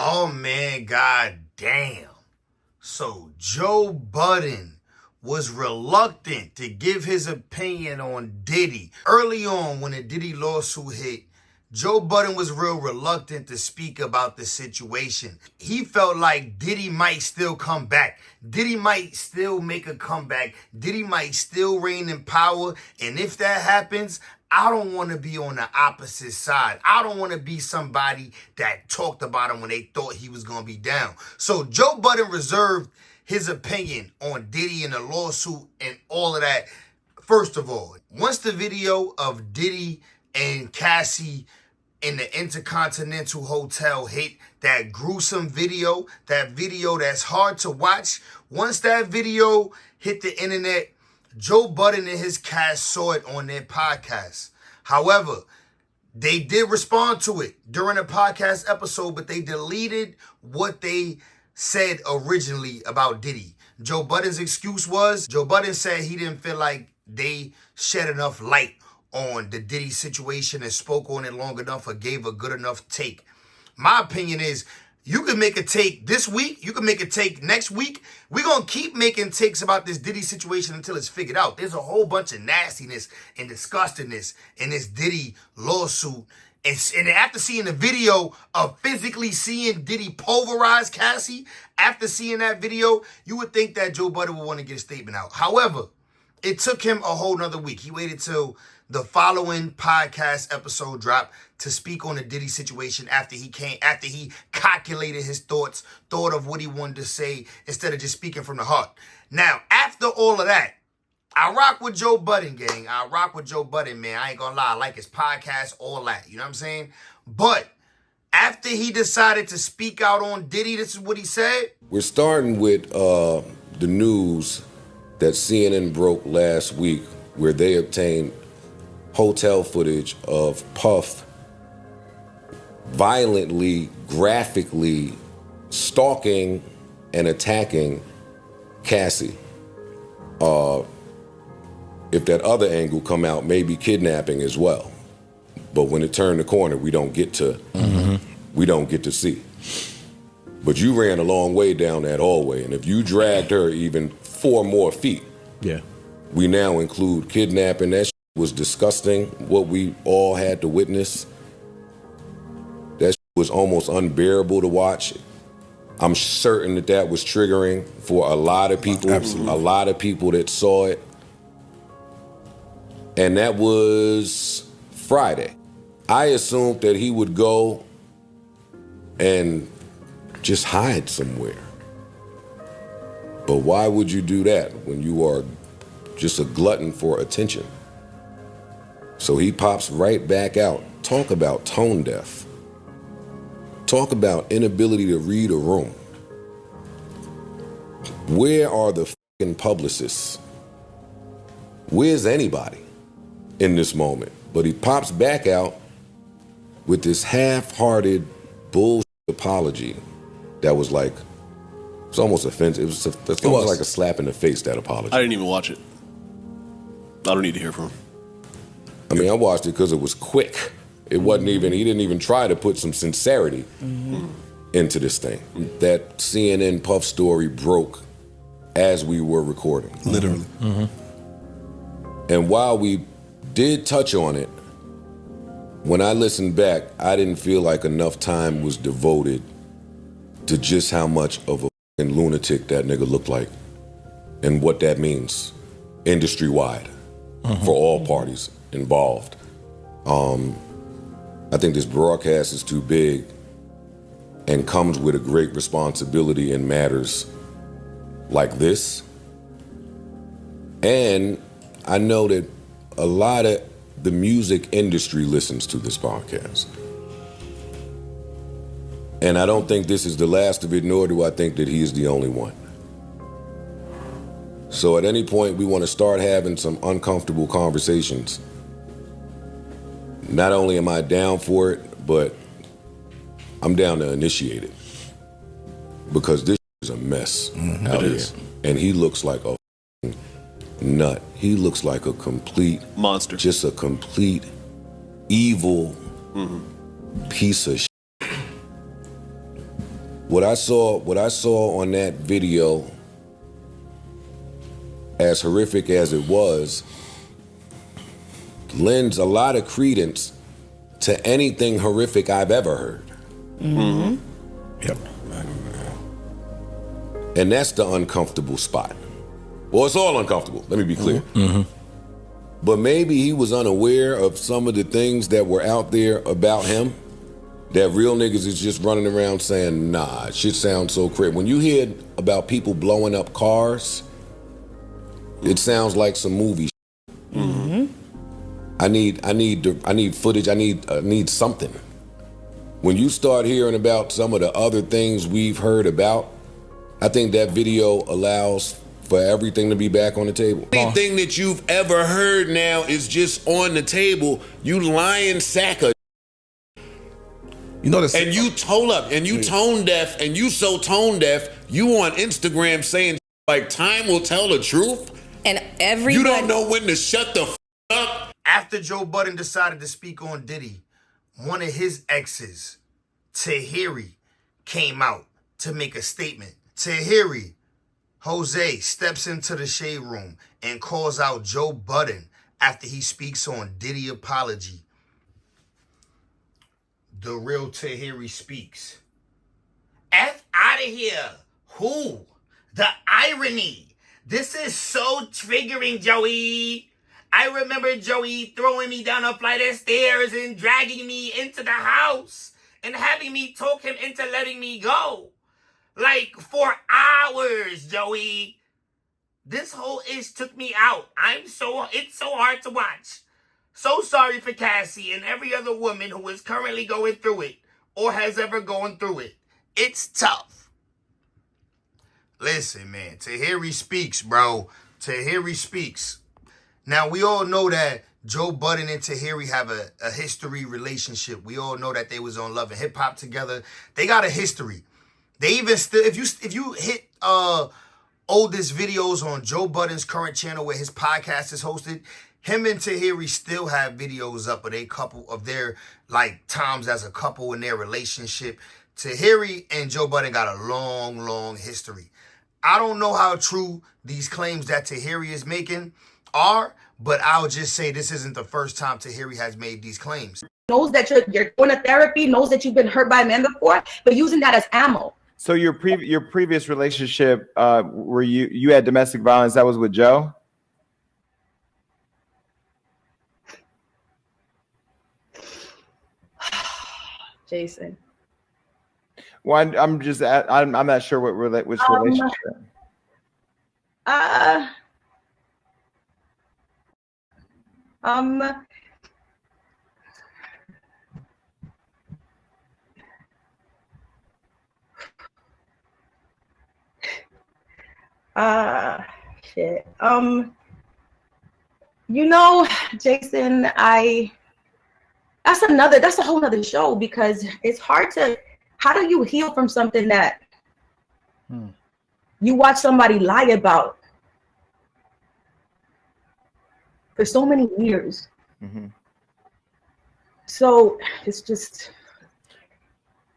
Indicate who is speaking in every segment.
Speaker 1: Oh man, god damn. So Joe Budden was reluctant to give his opinion on Diddy. Early on when the Diddy lawsuit hit, Joe Budden was real reluctant to speak about the situation. He felt like Diddy might still come back. Diddy might still make a comeback. Diddy might still reign in power. And if that happens, I don't want to be on the opposite side. I don't want to be somebody that talked about him when they thought he was going to be down. So Joe Budden reserved his opinion on Diddy and the lawsuit and all of that. First of all, once the video of Diddy and Cassie in the Intercontinental Hotel hit, that gruesome video, that video that's hard to watch, once that video hit the internet, Joe Budden and his cast saw it on their podcast. However, they did respond to it during a podcast episode, but they deleted what they said originally about Diddy. Joe Budden's excuse was, Joe Budden said he didn't feel like they shed enough light on the Diddy situation and spoke on it long enough or gave a good enough take. My opinion is, you can make a take this week. You can make a take next week. We're going to keep making takes about this Diddy situation until it's figured out. There's a whole bunch of nastiness and disgustingness in this Diddy lawsuit. And after seeing the video of physically seeing Diddy pulverize Cassie, after seeing that video, you would think that Joe Budden would want to get a statement out. However, it took him a whole nother week. He waited till the following podcast episode dropped to speak on the Diddy situation after he calculated his thoughts, thought of what he wanted to say instead of just speaking from the heart. Now, after all of that, I rock with Joe Budden, gang. I rock with Joe Budden, man. I ain't gonna lie. I like his podcast, all that. You know what I'm saying? But after he decided to speak out on Diddy, this is what he said.
Speaker 2: We're starting with the news that CNN broke last week, where they obtained hotel footage of Puff violently, graphically stalking and attacking Cassie. If that other angle come out, maybe kidnapping as well. But when it turned the corner, we don't get to see. But you ran a long way down that hallway, and if you dragged her even 4 more feet, we now include kidnapping. That was disgusting, what we all had to witness. That was almost unbearable to watch. I'm certain that was triggering for a lot of people. Absolutely. A lot of people that saw it. And that was Friday. I assumed that he would go and just hide somewhere. But why would you do that when you are just a glutton for attention? So he pops right back out. Talk about tone deaf. Talk about inability to read a room. Where are the fucking publicists? Where's anybody in this moment? But he pops back out with this half-hearted bullshit apology that was like, it's almost offensive. It was like a slap in the face, that apology.
Speaker 3: I didn't even watch it. I don't need to hear from him.
Speaker 2: I mean, I watched it because it was quick. It wasn't even, he didn't even try to put some sincerity into this thing. That CNN Puff story broke as we were recording.
Speaker 4: Literally.
Speaker 2: And while we did touch on it, when I listened back, I didn't feel like enough time was devoted to just how much of a fucking lunatic that nigga looked like and what that means industry-wide for all parties involved. I think this broadcast is too big and comes with a great responsibility in matters like this. And I know that a lot of the music industry listens to this podcast. And I don't think this is the last of it, nor do I think that he is the only one. So at any point we want to start having some uncomfortable conversations. Not only am I down for it, but I'm down to initiate it. Because this is a mess out here. And he looks like a nut. He looks like a complete
Speaker 3: monster.
Speaker 2: Just a complete evil piece of shit. What I saw on that video, as horrific as it was, lends a lot of credence to anything horrific I've ever heard.
Speaker 4: Mm-hmm.
Speaker 5: Yep.
Speaker 2: And that's the uncomfortable spot. Well, it's all uncomfortable, let me be clear.
Speaker 5: Mm-hmm.
Speaker 2: But maybe he was unaware of some of the things that were out there about him, that real niggas is just running around saying, nah, shit sounds so crazy. When you hear about people blowing up cars, it sounds like some movie shit.
Speaker 4: Mm-hmm.
Speaker 2: I need footage, I need something. When you start hearing about some of the other things we've heard about, I think that video allows for everything to be back on the table. Anything that you've ever heard now is just on the table. You lying sack of.
Speaker 5: You know this.
Speaker 2: And you tone deaf, and you so tone deaf, you on Instagram saying like time will tell the truth.
Speaker 4: And everybody.
Speaker 2: You don't know when to shut the up.
Speaker 1: After Joe Budden decided to speak on Diddy, one of his exes, Tahiry, came out to make a statement. Tahiry, Jose, steps into the shade room and calls out Joe Budden after he speaks on Diddy apology. The real Tahiry speaks. F out of here. Who? The irony. This is so triggering, Joey. I remember Joey throwing me down a flight of stairs and dragging me into the house and having me talk him into letting me go. Like, for hours, Joey. This whole ish took me out. It's so hard to watch. So sorry for Cassie and every other woman who is currently going through it or has ever gone through it. It's tough. Listen, man, Tahiry speaks, bro. Tahiry speaks. Now, we all know that Joe Budden and Tahiry have a history relationship. We all know that they was on Love and Hip Hop together. They got a history. They even still, if you hit oldest videos on Joe Budden's current channel where his podcast is hosted, him and Tahiry still have videos up of their like times as a couple in their relationship. Tahiry and Joe Budden got a long, long history. I don't know how true these claims that Tahiry is making are, but I'll just say this isn't the first time Tahiry has made these claims.
Speaker 6: Knows that you're going to therapy, knows that you've been hurt by men before, but using that as ammo.
Speaker 7: So your previous relationship, where you had domestic violence, that was with Joe?
Speaker 6: Jason.
Speaker 7: Well, I'm not sure which relationship.
Speaker 6: Shit. Jason, that's a whole nother show, because it's hard to, how do you heal from something that you watch somebody lie about for so many years?
Speaker 7: Mm-hmm.
Speaker 6: So it's just.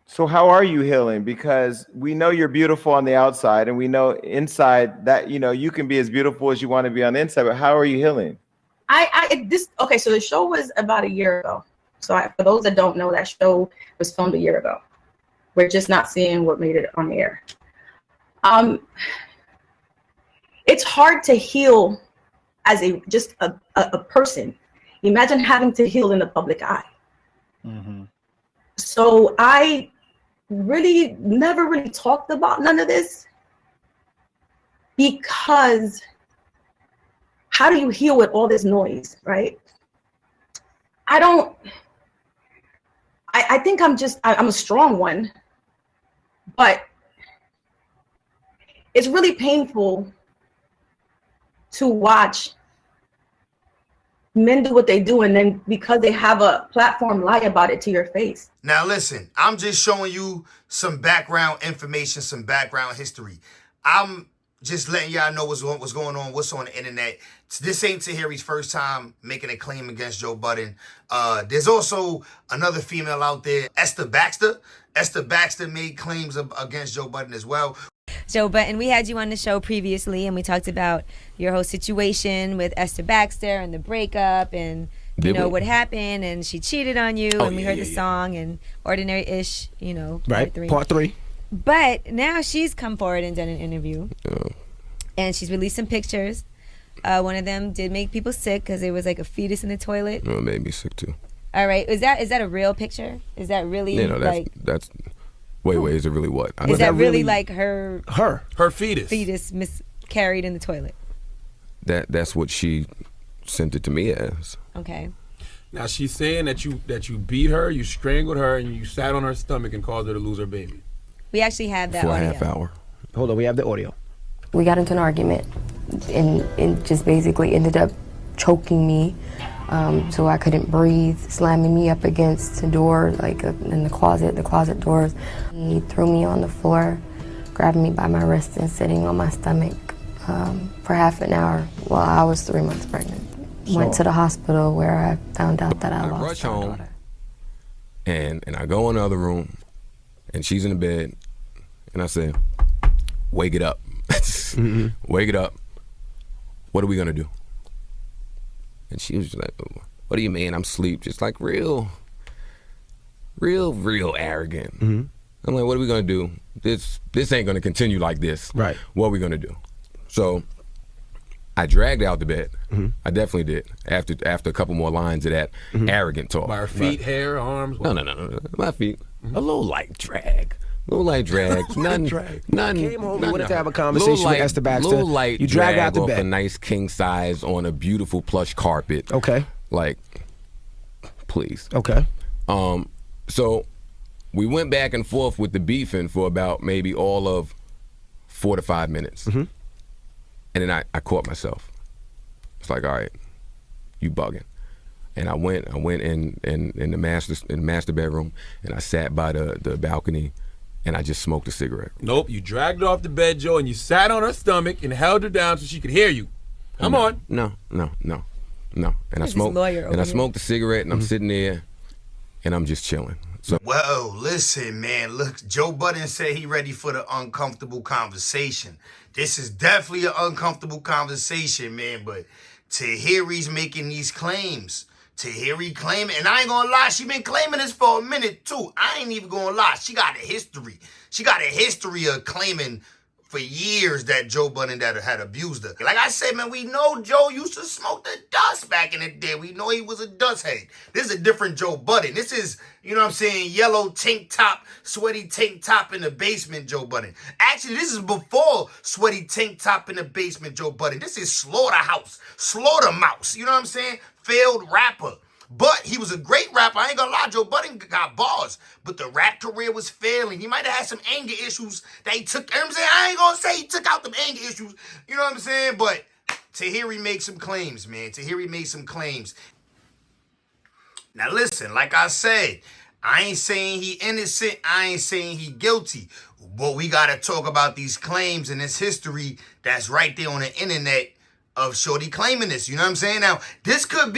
Speaker 7: So how are you healing? Because we know you're beautiful on the outside, and we know inside that, you can be as beautiful as you want to be on the inside, but how are you healing?
Speaker 6: Okay, so the show was about a year ago. So for those that don't know, that show was filmed a year ago. We're just not seeing what made it on the air. It's hard to heal as just a person. Imagine having to heal in the public eye.
Speaker 7: Mm-hmm.
Speaker 6: So I never really talked about none of this, because how do you heal with all this noise, right? I think I'm a strong one, but it's really painful to watch men do what they do, and then because they have a platform, lie about it to your face.
Speaker 1: Now listen, I'm just showing you some background information, some background history. I'm just letting y'all know what's going on, what's on the internet. This ain't Tahiry's first time making a claim against Joe Budden. There's also another female out there, Esther Baxter, Esther Baxter made claims against Joe Budden as well.
Speaker 8: Joe Budden, we had you on the show previously, and we talked about your whole situation with Esther Baxter and the breakup, and you know what happened, and she cheated on you, and we heard the song and Ordinary Ish, you know,
Speaker 5: Part 3.
Speaker 8: But now she's come forward and done an interview, and she's released some pictures. One of them did make people sick because there was like a fetus in the toilet.
Speaker 2: No, it made me sick too.
Speaker 8: All right, is that a real picture? Is that really
Speaker 2: that's wait, is it really what?
Speaker 8: Is that really like her
Speaker 9: fetus
Speaker 8: miscarried in the toilet?
Speaker 2: That's what she sent it to me as.
Speaker 8: Okay.
Speaker 9: Now she's saying that you beat her, you strangled her, and you sat on her stomach and caused her to lose her baby.
Speaker 8: We actually have that
Speaker 2: for
Speaker 8: audio.
Speaker 2: a half hour.
Speaker 5: Hold on, we have the audio.
Speaker 10: We got into an argument and just basically ended up choking me, so I couldn't breathe, slamming me up against the door, like in the closet doors. He threw me on the floor, grabbing me by my wrist and sitting on my stomach for half an hour while I was 3 months pregnant. Went to the hospital where I found out that I lost my daughter.
Speaker 2: And I go in the other room, and she's in the bed, and I say, wake it up. Wake it up. What are we gonna do? And she was just like, what do you mean I'm asleep? Just like real arrogant. I'm like, what are we gonna do? This ain't gonna continue like this.
Speaker 5: Right.
Speaker 2: What are we gonna do? So I dragged her out the bed. I definitely did. After a couple more lines of that arrogant talk.
Speaker 9: By her feet, hair, arms?
Speaker 2: No. My feet. A little light drag. Nothing.
Speaker 5: Came home, we wanted to have a conversation with Esther Baxter.
Speaker 2: Little light
Speaker 5: you drag out the
Speaker 2: off
Speaker 5: bed.
Speaker 2: a nice king size on a beautiful plush carpet.
Speaker 5: Okay.
Speaker 2: Like, please.
Speaker 5: Okay.
Speaker 2: So we went back and forth with the beefing for about maybe all of 4 to 5 minutes. And then I caught myself. It's like, all right, you bugging. And I went in the master bedroom, and I sat by the balcony, and I just smoked a cigarette.
Speaker 9: Nope, you dragged her off the bed, Joe, and you sat on her stomach and held her down so she could hear you. Come on.
Speaker 2: No. And I smoked the cigarette, and I'm sitting there, and I'm just chilling. So,
Speaker 1: well, listen, man. Look, Joe Budden said he ready for the uncomfortable conversation. This is definitely an uncomfortable conversation, man. But Tahiry's making these claims. Tahiry claiming, and I ain't gonna lie, she been claiming this for a minute too. I ain't even gonna lie, she got a history. She got a history of claiming for years that Joe Budden had abused her. Like I said, man, we know Joe used to smoke the dust back in the day. We know he was a dust head. This is a different Joe Budden. This is, you know what I'm saying, yellow tank top, sweaty tank top in the basement Joe Budden. Actually, this is before sweaty tank top in the basement Joe Budden. This is Slaughterhouse, Slaughtermouse, you know what I'm saying? Failed rapper. But he was a great rapper. I ain't gonna lie, Joe Budden got bars. But the rap career was failing. He might have had some anger issues that he took. You know what I'm saying? I ain't gonna say he took out them anger issues. You know what I'm saying? But Tahiry made some claims, man. Tahiry made some claims. Now listen, like I said, I ain't saying he innocent. I ain't saying he guilty. But we gotta talk about these claims and this history that's right there on the internet of Shorty claiming this, you know what I'm saying? Now, this could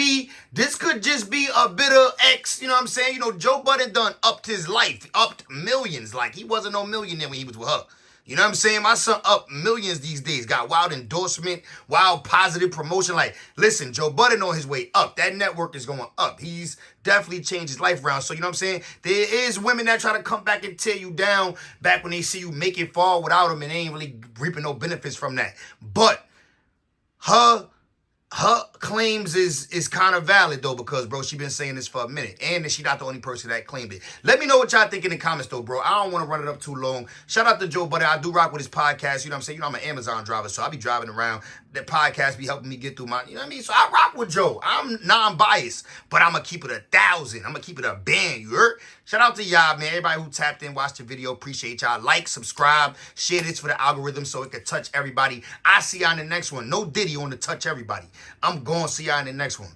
Speaker 1: just be a bit of X, you know what I'm saying? You know, Joe Budden done upped his life, upped millions. Like, he wasn't no millionaire when he was with her. You know what I'm saying? My son up millions these days. Got wild endorsement, wild positive promotion. Like, listen, Joe Budden on his way up. That network is going up. He's definitely changed his life around. So, you know what I'm saying? There is women that try to come back and tear you down back when they see you make it far without him, and they ain't really reaping no benefits from that. But her claims is kind of valid, though, because, bro, she been saying this for a minute. And she not the only person that claimed it. Let me know what y'all think in the comments, though, bro. I don't want to run it up too long. Shout out to Joe Budden. I do rock with his podcast. You know what I'm saying? You know, I'm an Amazon driver, so I be driving around. That podcast be helping me get through my, you know what I mean? So I rock with Joe. I'm non-biased, but I'm going to keep it 1,000. I'm going to keep it a band, you heard? Shout out to y'all, man. Everybody who tapped in, watched the video. Appreciate y'all. Like, subscribe, share this for the algorithm so it can touch everybody. I see y'all in the next one. No Diddy on the touch everybody. I'm going to see y'all in the next one.